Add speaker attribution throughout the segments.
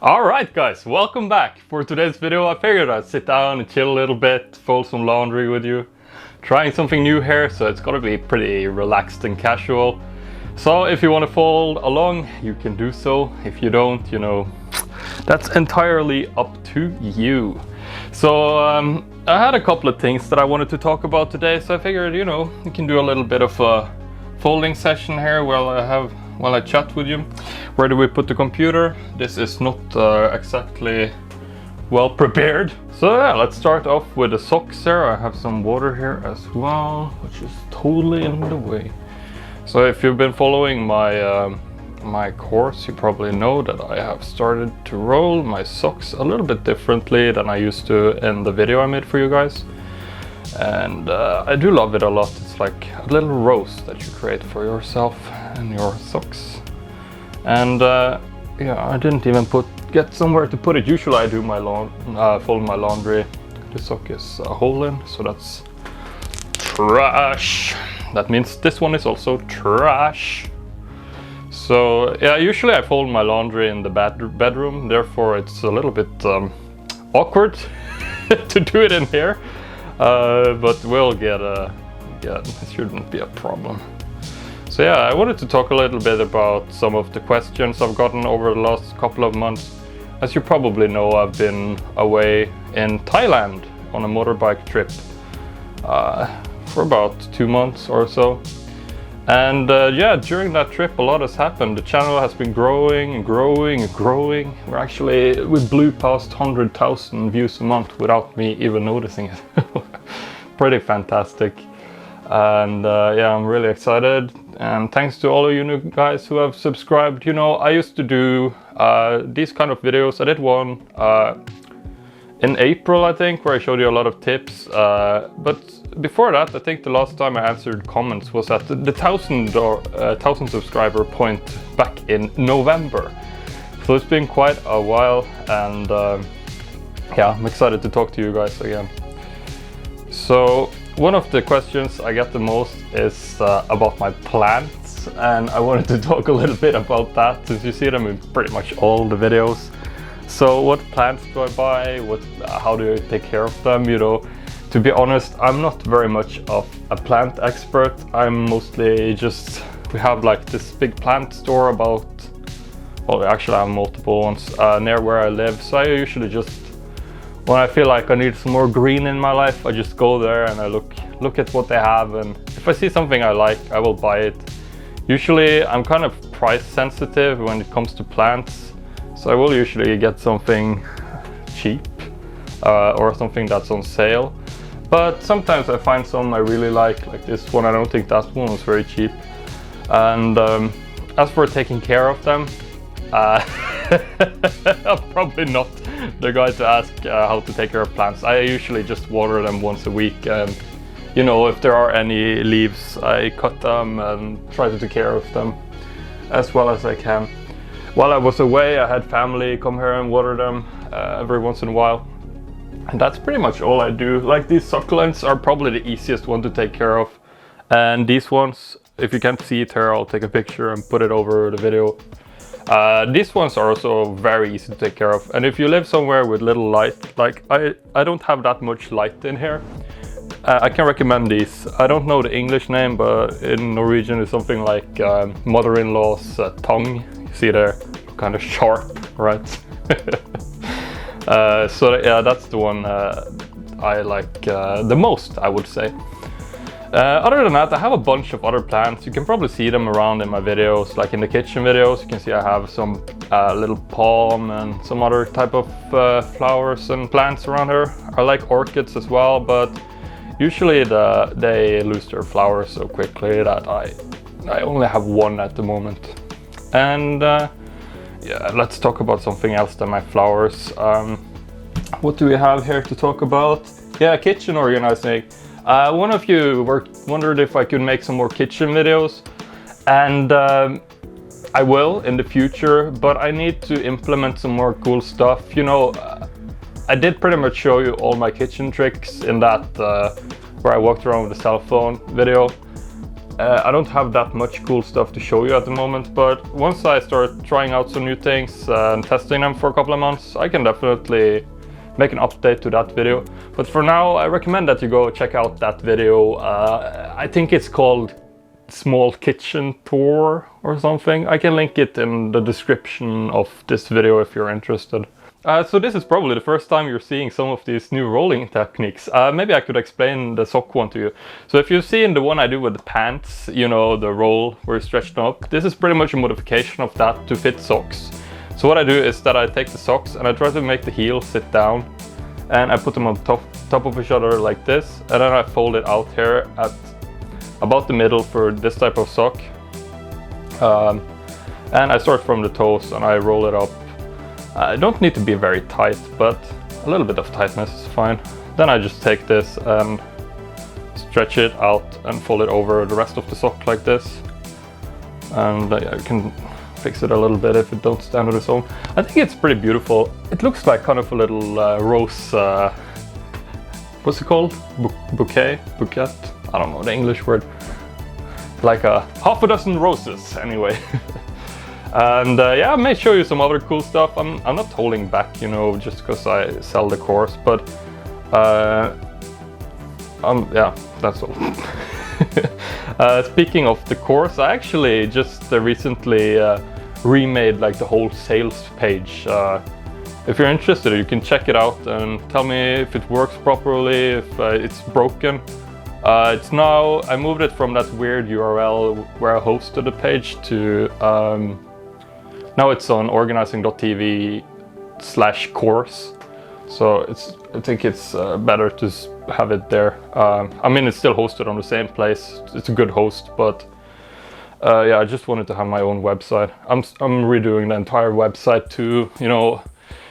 Speaker 1: Alright guys, welcome back. For today's video I figured I'd sit down and chill a little bit, fold some laundry with you. Trying something new here, so it's gonna be pretty relaxed and casual. So if you want to fold along, you can do so. If you don't, you know, that's entirely up to you. So I had a couple of things that I wanted to talk about today, so I figured, you know, we can do a little bit of a folding session here while I chat with you. Where do we put the computer? This is not exactly well prepared. So yeah, let's start off with the socks here. I have some water here as well, which is totally in the way. So if you've been following my course, you probably know that I have started to roll my socks a little bit differently than I used to in the video I made for you guys. And I do love it a lot. It's like a little rose that you create for yourself and your socks. And yeah, I didn't even get somewhere to put it. Usually I do my fold my laundry. The sock is a hole in, so that's trash. That means this one is also trash. So yeah, usually I fold my laundry in the bedroom, therefore it's a little bit awkward to do it in here. But we'll get it shouldn't be a problem. So yeah, I wanted to talk a little bit about some of the questions I've gotten over the last couple of months. As you probably know, I've been away in Thailand on a motorbike trip for about 2 months or so. And yeah, during that trip a lot has happened. The channel has been growing and growing and growing. We blew past 100,000 views a month without me even noticing it. Pretty fantastic. And yeah, I'm really excited. And thanks to all of you new guys who have subscribed. You know, I used to do these kind of videos. I did one in April, I think, where I showed you a lot of tips. But before that, I think the last time I answered comments was at the 1,000 subscriber point back in November. So it's been quite a while, and yeah, I'm excited to talk to you guys again. So one of the questions I get the most is about my plants, and I wanted to talk a little bit about that since you see them in pretty much all the videos. So what plants do I buy? How do I take care of them? You know, to be honest, I'm not very much of a plant expert. I'm mostly we have like this big plant store well, we actually have multiple ones near where I live. So I usually when I feel like I need some more green in my life, I just go there and I look at what they have, and if I see something I like, I will buy it. Usually I'm kind of price sensitive when it comes to plants, so I will usually get something cheap or something that's on sale. But sometimes I find some I really like this one. I don't think that one was very cheap. And as for taking care of them, I'm probably not the guy to ask how to take care of plants. I usually just water them once a week, and you know, if there are any leaves, I cut them and try to take care of them as well as I can. While I was away, I had family come here and water them every once in a while. And that's pretty much all I do. Like, these succulents are probably the easiest one to take care of. And these ones, if you can't see it here, I'll take a picture and put it over the video. These ones are also very easy to take care of. And if you live somewhere with little light, like I don't have that much light in here, I can recommend these. I don't know the English name, but in Norwegian it's something like mother-in-law's tongue. You see there, kind of sharp, right? So yeah, that's the one I like the most, I would say. Other than that, I have a bunch of other plants. You can probably see them around in my videos, like in the kitchen videos. You can see I have some little palm and some other type of flowers and plants around here. I like orchids as well, but usually they lose their flowers so quickly that I only have one at the moment. And yeah, let's talk about something else than my flowers. What do we have here to talk about? Yeah, kitchen organizing. One of you wondered if I could make some more kitchen videos, and I will in the future, but I need to implement some more cool stuff. You know, I did pretty much show you all my kitchen tricks in that where I walked around with a cell phone video. I don't have that much cool stuff to show you at the moment, but once I start trying out some new things and testing them for a couple of months, I can definitely make an update to that video. But for now, I recommend that you go check out that video. I think it's called Small Kitchen Tour or something. I can link it in the description of this video if you're interested. So this is probably the first time you're seeing some of these new rolling techniques. Maybe I could explain the sock one to you. So if you've seen the one I do with the pants, you know, the roll where you stretch them up, this is pretty much a modification of that to fit socks. So what I do is that I take the socks and I try to make the heel sit down, and I put them on top of each other like this, and then I fold it out here at about the middle for this type of sock. And I start from the toes and I roll it up. I don't need to be very tight, but a little bit of tightness is fine. Then I just take this and stretch it out and fold it over the rest of the sock like this. And I can fix it a little bit if it don't stand on its own. I think it's pretty beautiful. It looks like kind of a little rose, what's it called? Bouquet? I don't know the English word. Like half a dozen roses, anyway. And yeah, I may show you some other cool stuff. I'm not holding back, you know, just because I sell the course, but yeah, that's all. Speaking of the course, I actually just recently remade like the whole sales page. If you're interested, you can check it out and tell me if it works properly, if it's broken. It's now, I moved it from that weird URL where I hosted the page to now it's on OrganizingTV/course. So I think it's better to have it there. I mean, it's still hosted on the same place. It's a good host, but yeah, I just wanted to have my own website. I'm redoing the entire website too. You know,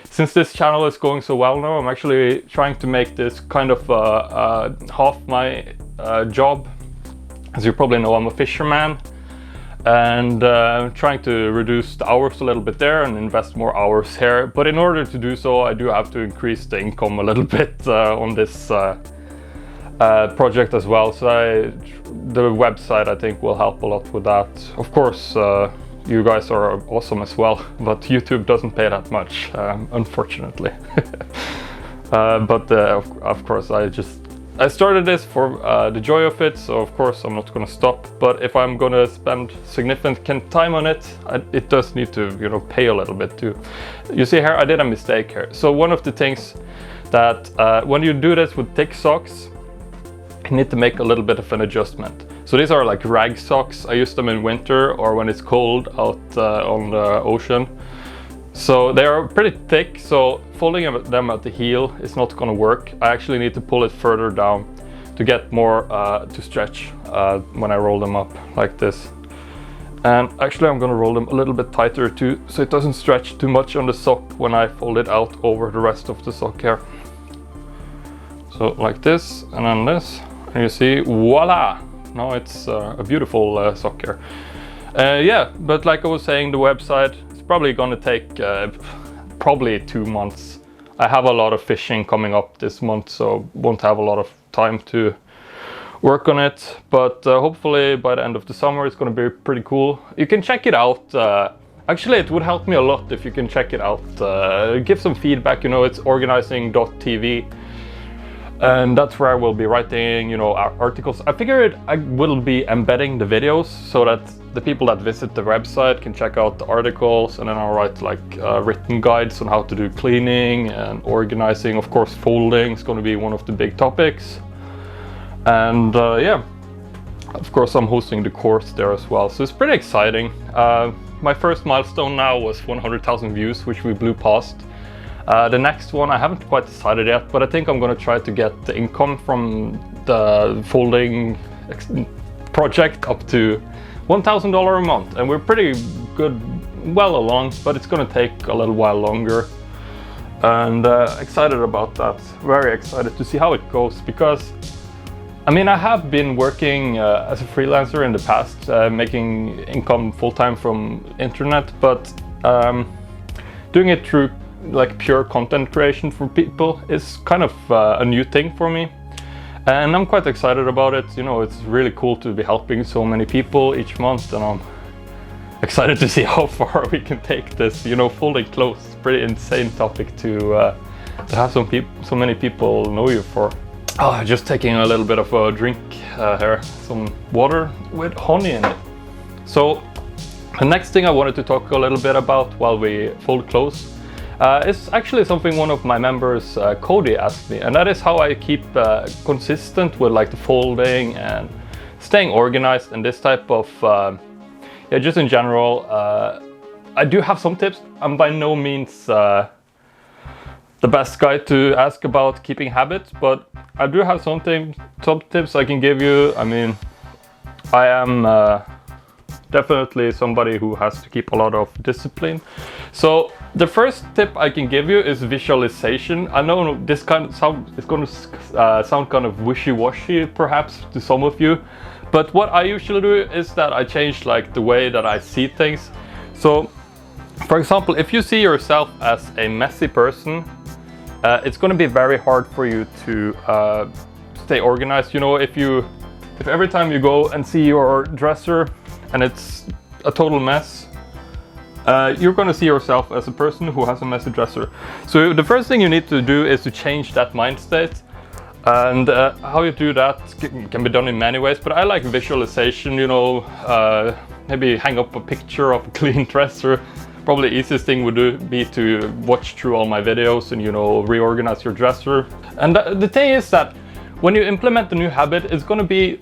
Speaker 1: since this channel is going so well now, I'm actually trying to make this kind of half my job. As you probably know, I'm a fisherman, and trying to reduce the hours a little bit there and invest more hours here. But in order to do so, I do have to increase the income a little bit on this project as well. So the website, I think, will help a lot with that. Of course, you guys are awesome as well, but YouTube doesn't pay that much, unfortunately. But of course, I started this for the joy of it, so of course I'm not going to stop. But if I'm going to spend significant time on it, it does need to, you know, pay a little bit too. You see here, I did a mistake here. So one of the things that when you do this with thick socks, you need to make a little bit of an adjustment. So these are like rag socks. I use them in winter or when it's cold out on the ocean. So they are pretty thick, so folding them at the heel is not going to work. I actually need to pull it further down to get more to stretch when I roll them up like this. And actually I'm going to roll them a little bit tighter too, so it doesn't stretch too much on the sock when I fold it out over the rest of the sock here. So like this, and then this, and you see, voila! Now it's a beautiful sock here. Yeah, but like I was saying, the website, probably gonna take probably 2 months. I have a lot of fishing coming up this month, so won't have a lot of time to work on it, but hopefully by the end of the summer it's gonna be pretty cool. You can check it out. Actually, it would help me a lot if you can check it out. Give some feedback, you know, it's OrganizingTV. And that's where I will be writing, you know, articles. I figured I will be embedding the videos so that the people that visit the website can check out the articles, and then I'll write like written guides on how to do cleaning and organizing. Of course, folding is going to be one of the big topics. And yeah, of course, I'm hosting the course there as well. So it's pretty exciting. My first milestone now was 100,000 views, which we blew past. The next one, I haven't quite decided yet, but I think I'm going to try to get the income from the folding project up to $1,000 a month. And we're pretty good, well along, but it's going to take a little while longer. And excited about that. Very excited to see how it goes, because I mean, I have been working as a freelancer in the past, making income full-time from internet, but doing it through like pure content creation for people is kind of a new thing for me. And I'm quite excited about it. You know, it's really cool to be helping so many people each month, and I'm excited to see how far we can take this. You know, folding clothes, pretty insane topic to have so many people know you for. Oh, just taking a little bit of a drink here, some water with honey in it. So the next thing I wanted to talk a little bit about while we fold clothes is actually something one of my members, Cody, asked me, and that is how I keep consistent with like the folding and staying organized and this type of, yeah, just in general. I do have some tips. I'm by no means the best guy to ask about keeping habits, but I do have some tips I can give you. I mean, I am definitely somebody who has to keep a lot of discipline. So the first tip I can give you is visualization. I know this kind of it's going to sound kind of wishy-washy perhaps to some of you, but what I usually do is that I change like the way that I see things. So for example, if you see yourself as a messy person, it's going to be very hard for you to stay organized. You know, if every time you go and see your dresser and it's a total mess, you're going to see yourself as a person who has a messy dresser. So the first thing you need to do is to change that mind state. And how you do that can be done in many ways, but I like visualization. You know, maybe hang up a picture of a clean dresser. Probably the easiest thing would be to watch through all my videos and, you know, reorganize your dresser. And the thing is that when you implement the new habit, it's going to be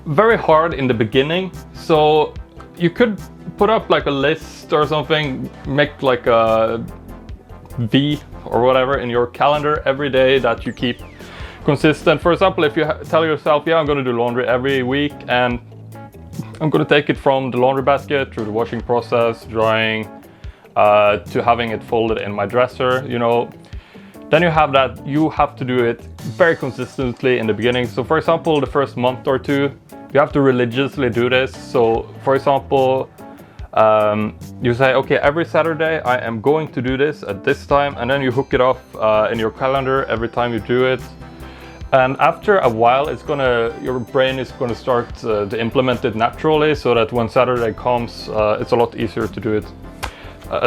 Speaker 1: very hard in the beginning. So you could put up like a list or something, make like a V or whatever in your calendar every day that you keep consistent. For example, if you tell yourself, yeah, I'm going to do laundry every week and I'm going to take it from the laundry basket through the washing process, drying, to having it folded in my dresser, you know, then you have that. You have to do it very consistently in the beginning. So for example, the first month or two, you have to religiously do this. So for example, you say, okay, every Saturday I am going to do this at this time, and then you hook it off in your calendar every time you do it. And after a while, your brain is gonna start to implement it naturally, so that when Saturday comes, it's a lot easier to do it.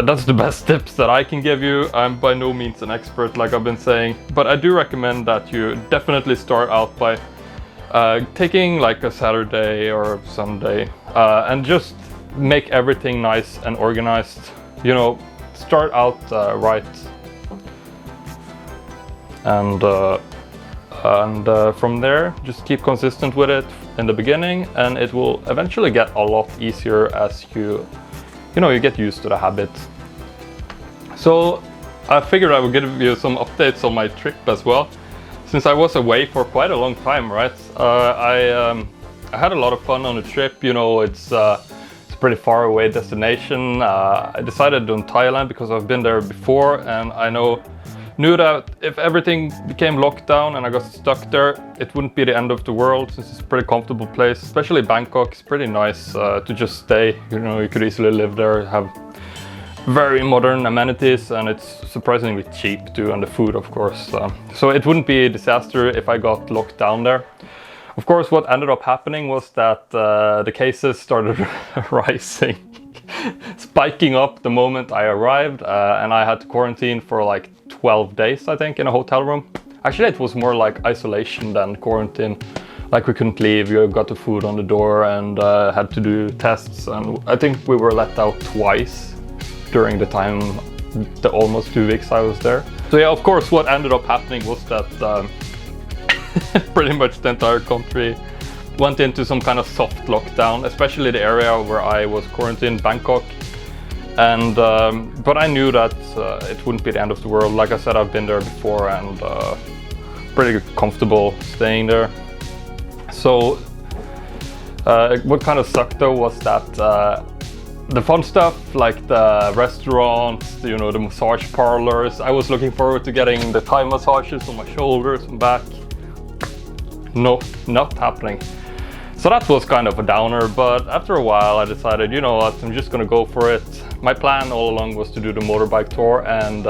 Speaker 1: That's the best tips that I can give you. I'm by no means an expert, like I've been saying, but I do recommend that you definitely start out by taking like a Saturday or Sunday and just make everything nice and organized. You know, start out right. And from there, just keep consistent with it in the beginning, and it will eventually get a lot easier as you get used to the habit. So I figured I would give you some updates on my trip as well, since I was away for quite a long time, right? I had a lot of fun on the trip. You know, it's a pretty far away destination. I decided on Thailand because I've been there before, and I knew that if everything became locked down and I got stuck there, it wouldn't be the end of the world, since it's a pretty comfortable place. Especially Bangkok, it's pretty nice to just stay. You know, you could easily live there, have very modern amenities, and it's surprisingly cheap too, and the food, of course. So it wouldn't be a disaster if I got locked down there. Of course, what ended up happening was that the cases started rising, spiking up the moment I arrived, and I had to quarantine for like 12 days, I think, in a hotel room. Actually, it was more like isolation than quarantine. Like, we couldn't leave, you got the food on the door, and had to do tests, and I think we were let out twice during the time, the almost 2 weeks I was there. So yeah, of course, what ended up happening was that pretty much the entire country went into some kind of soft lockdown, especially the area where I was quarantined, Bangkok. And but I knew that it wouldn't be the end of the world. Like I said, I've been there before, and pretty comfortable staying there. So what kind of sucked though was that the fun stuff, like the restaurants, you know, the massage parlors, I was looking forward to getting the Thai massages on my shoulders and back. No, not happening. So that was kind of a downer, but after a while I decided, you know what, I'm just gonna go for it. My plan all along was to do the motorbike tour, and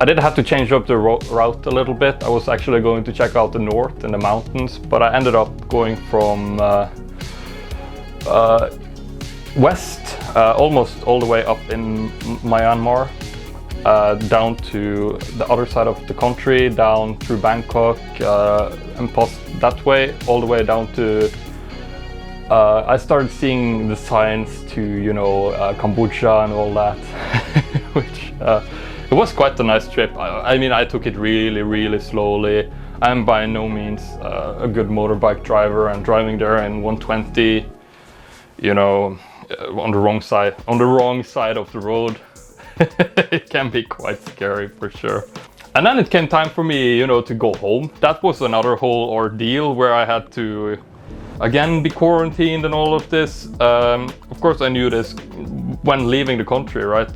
Speaker 1: I did have to change up the route a little bit. I was actually going to check out the north in the mountains, but I ended up going from west, almost all the way up in Myanmar, down to the other side of the country, down through Bangkok, and past that way, all the way down to I started seeing the signs to, you know, Cambodia and all that, which it was quite a nice trip. I mean, I took it really slowly. I'm by no means a good motorbike driver, and driving there in 120, you know, on the wrong side of the road, it can be quite scary for sure. And then it came time for me, you know, to go home. That was another whole ordeal where I had to again be quarantined and all of this. Of course I knew this when leaving the country, right?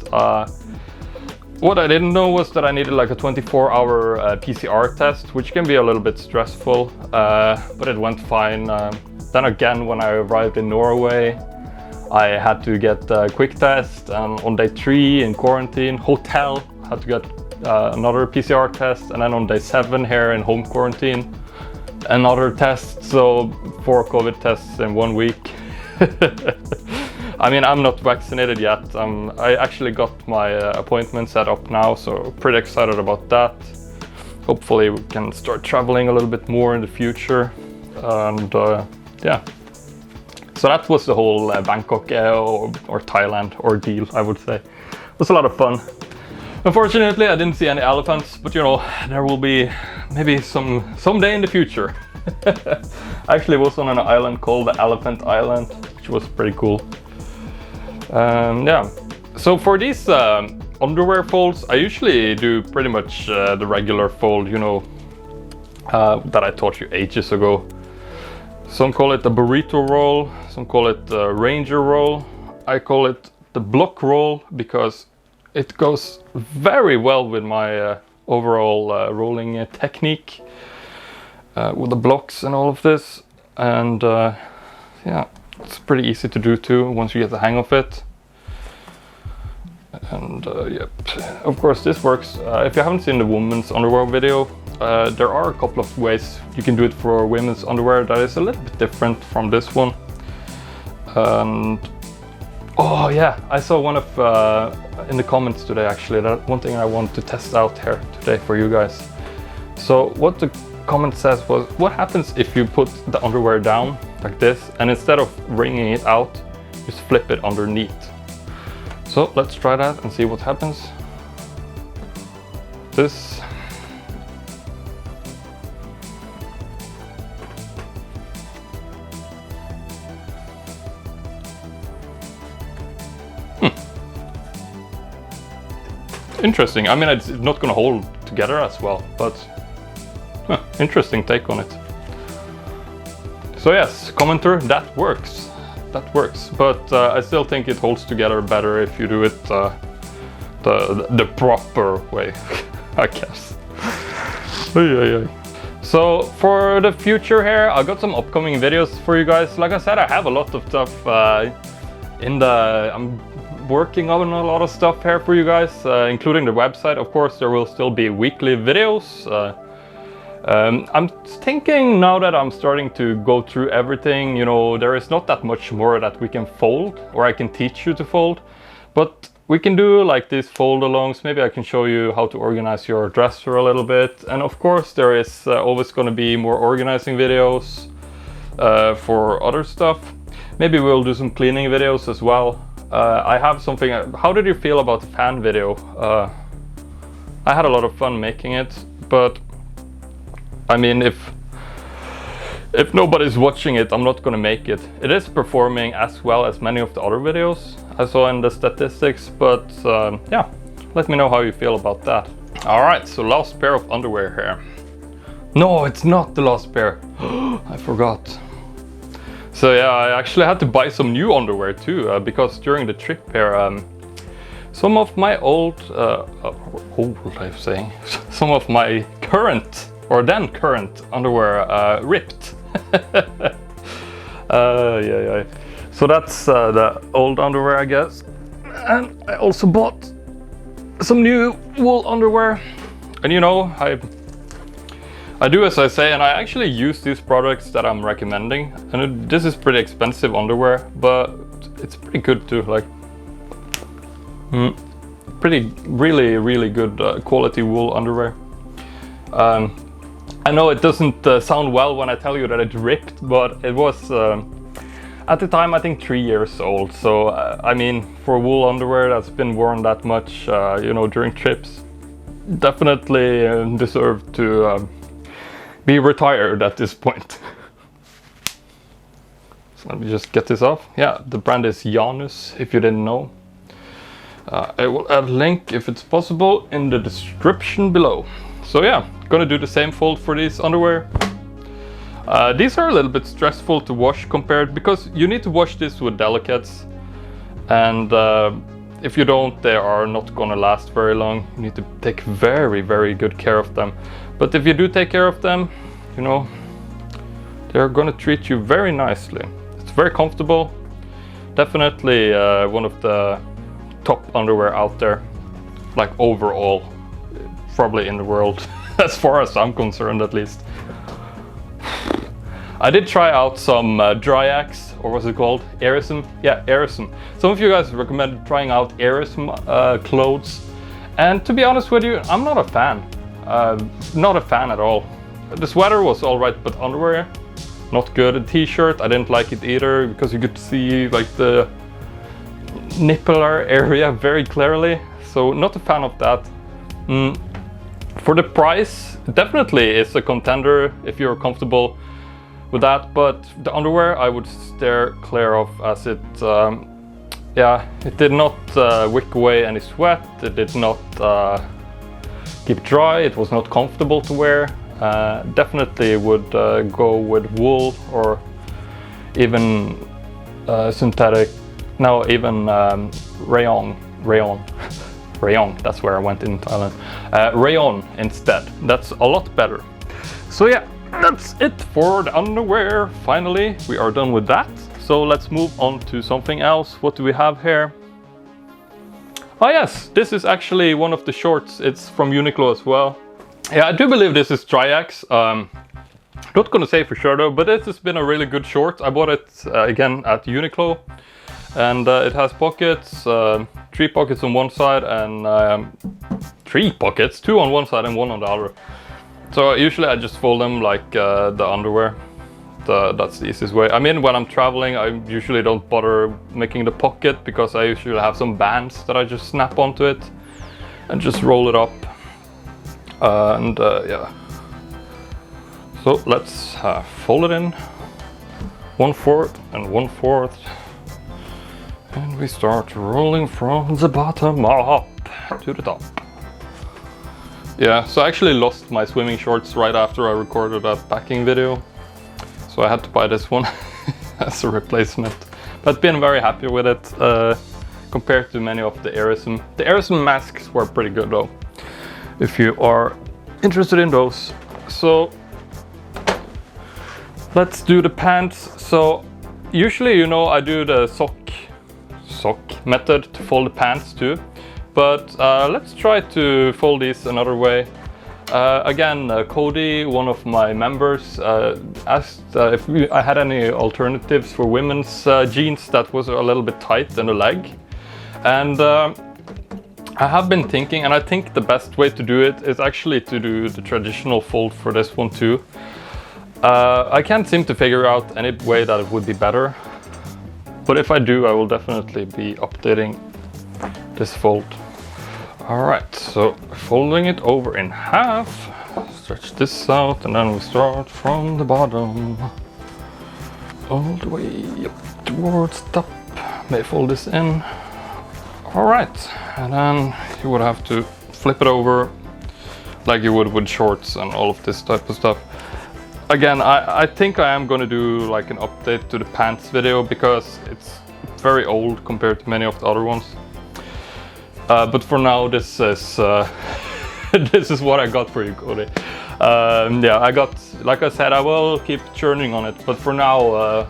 Speaker 1: What I didn't know was that I needed like a 24-hour PCR test, which can be a little bit stressful, but it went fine. Then again, when I arrived in Norway, I had to get a quick test, and on day 3 in quarantine, hotel, had to get another PCR test, and then on day 7 here in home quarantine, another test. So 4 COVID tests in 1 week. I mean, I'm not vaccinated yet. I actually got my appointment set up now, so pretty excited about that. Hopefully we can start traveling a little bit more in the future. And yeah. So that was the whole Bangkok or Thailand ordeal, I would say. It was a lot of fun. Unfortunately, I didn't see any elephants, but you know, there will be maybe someday in the future. I actually was on an island called the Elephant Island, which was pretty cool. Yeah, so for these underwear folds, I usually do pretty much the regular fold, you know, that I taught you ages ago. Some call it the burrito roll, some call it the ranger roll. I call it the block roll because it goes very well with my overall rolling technique with the blocks and all of this. And yeah, it's pretty easy to do too once you get the hang of it. And yep, of course this works. If you haven't seen the women's underwear video, there are a couple of ways you can do it for women's underwear that is a little bit different from this one. And oh yeah, I saw one of in the comments today actually, that one thing I want to test out here today for you guys. So what the comment says was, what happens if you put the underwear down like this, and instead of wringing it out, just flip it underneath? So let's try that and see what happens. This. Interesting. I mean, it's not going to hold together as well, but interesting take on it. So yes, commenter, that works. That works, but I still think it holds together better if you do it the proper way, I guess. So for the future here, I got some upcoming videos for you guys. Like I said, I have a lot of stuff I'm working on a lot of stuff here for you guys, including the website. Of course, there will still be weekly videos. I'm thinking now that I'm starting to go through everything, you know, there is not that much more that we can fold, or I can teach you to fold, but we can do like these fold alongs. Maybe I can show you how to organize your dresser a little bit. And of course there is always going to be more organizing videos for other stuff. Maybe we'll do some cleaning videos as well. I have something. How did you feel about the fan video? I had a lot of fun making it, but I mean, if nobody's watching it, I'm not gonna make it. It is performing as well as many of the other videos I saw in the statistics, but yeah, let me know how you feel about that. Alright, so last pair of underwear here. No, it's not the last pair. I forgot. So yeah, I actually had to buy some new underwear too, because during the trip here, some of my old, what was I saying? Some of my current, or then current underwear ripped. Yeah. So that's the old underwear, I guess. And I also bought some new wool underwear. And you know, I do as I say, and I actually use these products that I'm recommending. And this is pretty expensive underwear, but it's pretty good too. Like, really good quality wool underwear. I know it doesn't sound well when I tell you that it ripped, but it was at the time I think 3 years old. So I mean, for wool underwear that's been worn that much, you know, during trips, definitely deserve to be retired at this point. So let me just get this off. Yeah, the brand is Janus, if you didn't know. I will add a link, if it's possible, in the description below. So yeah, gonna do the same fold for these underwear. These are a little bit stressful to wash compared, because you need to wash this with delicates, and if you don't, they are not gonna last very long. You need to take very good care of them. But if you do take care of them, you know, they're gonna treat you very nicely. It's very comfortable. Definitely one of the top underwear out there, like overall, probably in the world, as far as I'm concerned at least. I did try out some Dryax, or what's it called? Airism? Yeah, Airism. Some of you guys recommended trying out Airism clothes, and to be honest with you, I'm not a fan. Not a fan at all. The sweater was alright, but underwear, not good. A t-shirt, I didn't like it either, because you could see like the nippler area very clearly, so not a fan of that. For the price, definitely it's a contender if you're comfortable with that, but the underwear I would steer clear of, as it yeah, it did not wick away any sweat, it did not keep dry, it was not comfortable to wear. Definitely would go with wool, or even synthetic, no, even rayon, that's where I went in Thailand. Rayon instead, that's a lot better. So yeah, that's it for the underwear. Finally, we are done with that. So let's move on to something else. What do we have here? Oh yes, this is actually one of the shorts. It's from Uniqlo as well. Yeah, I do believe this is Dryax. Not gonna say for sure though, but this has been a really good short. I bought it again at Uniqlo, and it has pockets, 3 pockets on one side, and 3 pockets, 2 on one side and 1 on the other. So usually I just fold them like the underwear. That's the easiest way. I mean, when I'm traveling, I usually don't bother making the pocket, because I usually have some bands that I just snap onto it and just roll it up. Yeah. So let's fold it in 1/4 and 1/4, and we start rolling from the bottom up to the top. Yeah, so I actually lost my swimming shorts right after I recorded that packing video, so I had to buy this one as a replacement. But been very happy with it compared to many of the Airism. The Airism masks were pretty good though, if you are interested in those. So let's do the pants. So usually, you know, I do the sock method to fold the pants too, but let's try to fold these another way. Again, Cody, one of my members, asked if I had any alternatives for women's jeans that was a little bit tight in the leg, and I have been thinking, and I think the best way to do it is actually to do the traditional fold for this one too. I can't seem to figure out any way that it would be better, but if I do, I will definitely be updating this fold. Alright, so folding it over in half, stretch this out, and then we start from the bottom all the way up towards the top. May fold this in. Alright, and then you would have to flip it over like you would with shorts and all of this type of stuff. Again, I think I am going to do like an update to the pants video, because it's very old compared to many of the other ones. But for now, this is this is what I got for you, Cody. Yeah, I got, like I said, I will keep churning on it, but for now,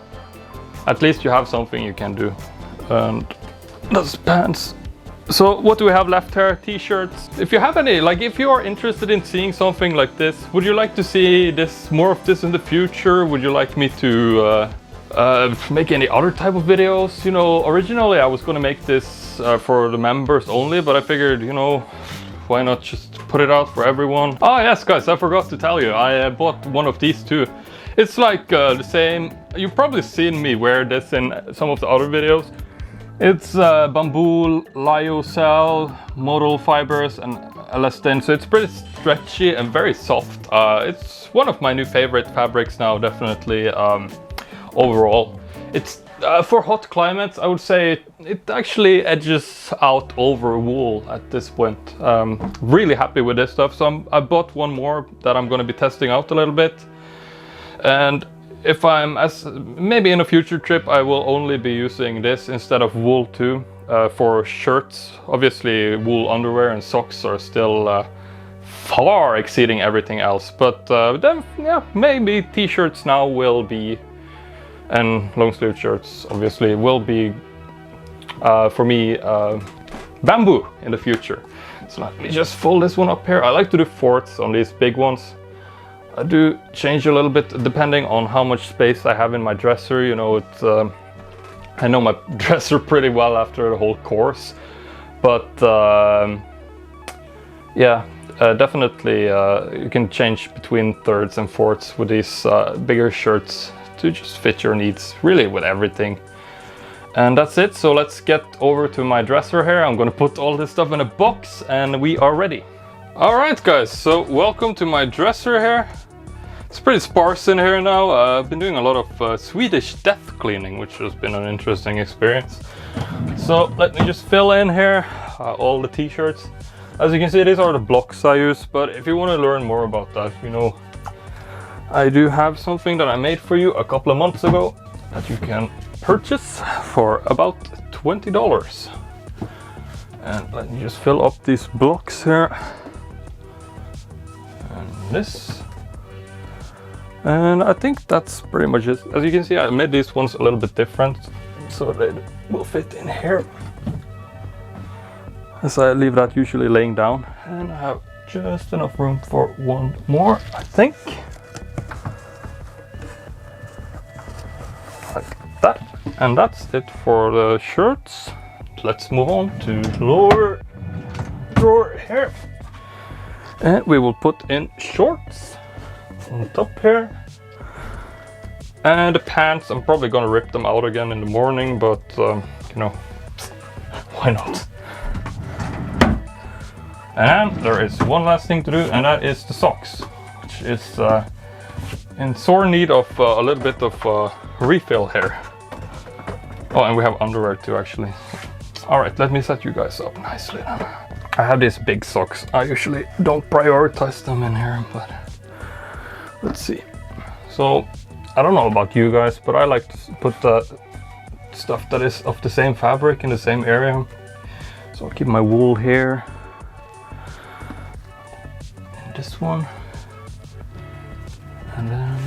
Speaker 1: at least you have something you can do. And that's pants. So what do we have left here? T-shirts. If you have any, like if you are interested in seeing something like this, would you like to see this, more of this in the future? Would you like me to make any other type of videos? You know, originally I was gonna make this for the members only, but I figured, you know, why not just put it out for everyone? Oh yes, guys, I forgot to tell you, I bought one of these too. It's like the same, you've probably seen me wear this in some of the other videos. It's bamboo, lyocell, modal fibers and elastin, so it's pretty stretchy and very soft. It's one of my new favorite fabrics now, definitely, overall. It's for hot climates, I would say it actually edges out over wool at this point. Really happy with this stuff, so I bought one more that I'm going to be testing out a little bit. And if I'm maybe in a future trip, I will only be using this instead of wool too, for shirts. Obviously wool underwear and socks are still far exceeding everything else, but then yeah, maybe t-shirts now will be, and long sleeve shirts obviously will be for me bamboo in the future. So let me just fold this one up here. I like to do fourths on these big ones. I do change a little bit depending on how much space I have in my dresser. You know, it's I know my dresser pretty well after the whole course, but yeah, definitely you can change between thirds and fourths with these bigger shirts to just fit your needs, really with everything. And that's it, so let's get over to my dresser here. I'm gonna put all this stuff in a box and we are ready. Alright guys, so welcome to my dresser here. It's pretty sparse in here now. I've been doing a lot of Swedish death cleaning, which has been an interesting experience. So let me just fill in here all the t-shirts. As you can see, these are the blocks I use, but if you want to learn more about that, you know, I do have something that I made for you a couple of months ago that you can purchase for about $20. And let me just fill up these blocks here. And this. And I think that's pretty much it. As you can see, I made these ones a little bit different, so they will fit in here. As I leave that usually laying down. And I have just enough room for one more, I think. Like that. And that's it for the shirts. Let's move on to the lower drawer here. And we will put in shorts on top here. And the pants, I'm probably gonna rip them out again in the morning, but you know, why not? And there is one last thing to do, and that is the socks, which is in sore need of a little bit of refill here. Oh, and we have underwear too, actually. Alright, let me set you guys up nicely then. I have these big socks. I usually don't prioritize them in here, but let's see. So, I don't know about you guys, but I like to put the stuff that is of the same fabric in the same area. So I'll keep my wool here. And this one. And then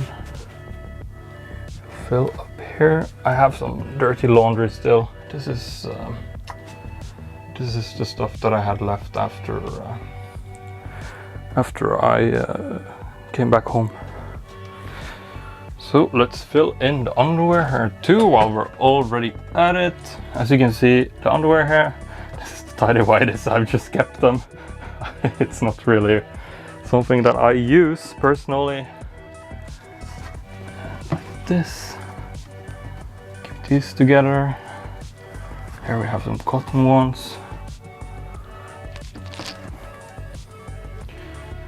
Speaker 1: fill up here. I have some dirty laundry still. This is the stuff that I had left after I came back home. So let's fill in the underwear here too while we're already at it. As you can see, the underwear here, this is the tidy whities, I've just kept them. It's not really something that I use personally. Like this. Keep these together. Here we have some cotton ones.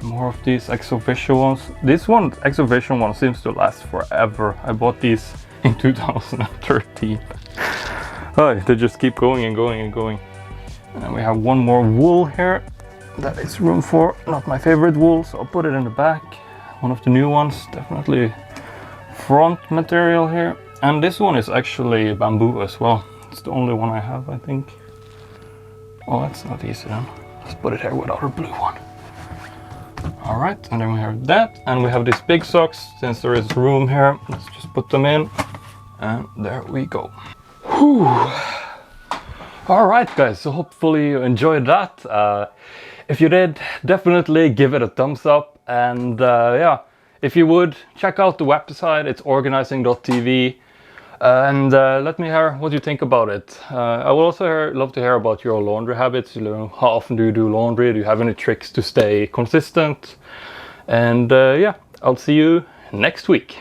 Speaker 1: More of these Exovision ones. This one, Exovision one, seems to last forever. I bought these in 2013. Oh, they just keep going and going and going. And then we have one more wool here that is room for. Not my favorite wool, so I'll put it in the back. One of the new ones, definitely front material here. And this one is actually bamboo as well. It's the only one I have, I think. Oh, that's not easy then. Let's put it here with our blue one. Alright, and then we have that, and we have these big socks. Since there is room here, let's just put them in, and there we go. Whew. Alright guys, so hopefully you enjoyed that. If you did, definitely give it a thumbs up, and yeah, if you would, check out the website, it's OrganizingTV, and let me hear what you think about it. I would also love to hear about your laundry habits. You know, how often do you do laundry? Do you have any tricks to stay consistent? And yeah, I'll see you next week.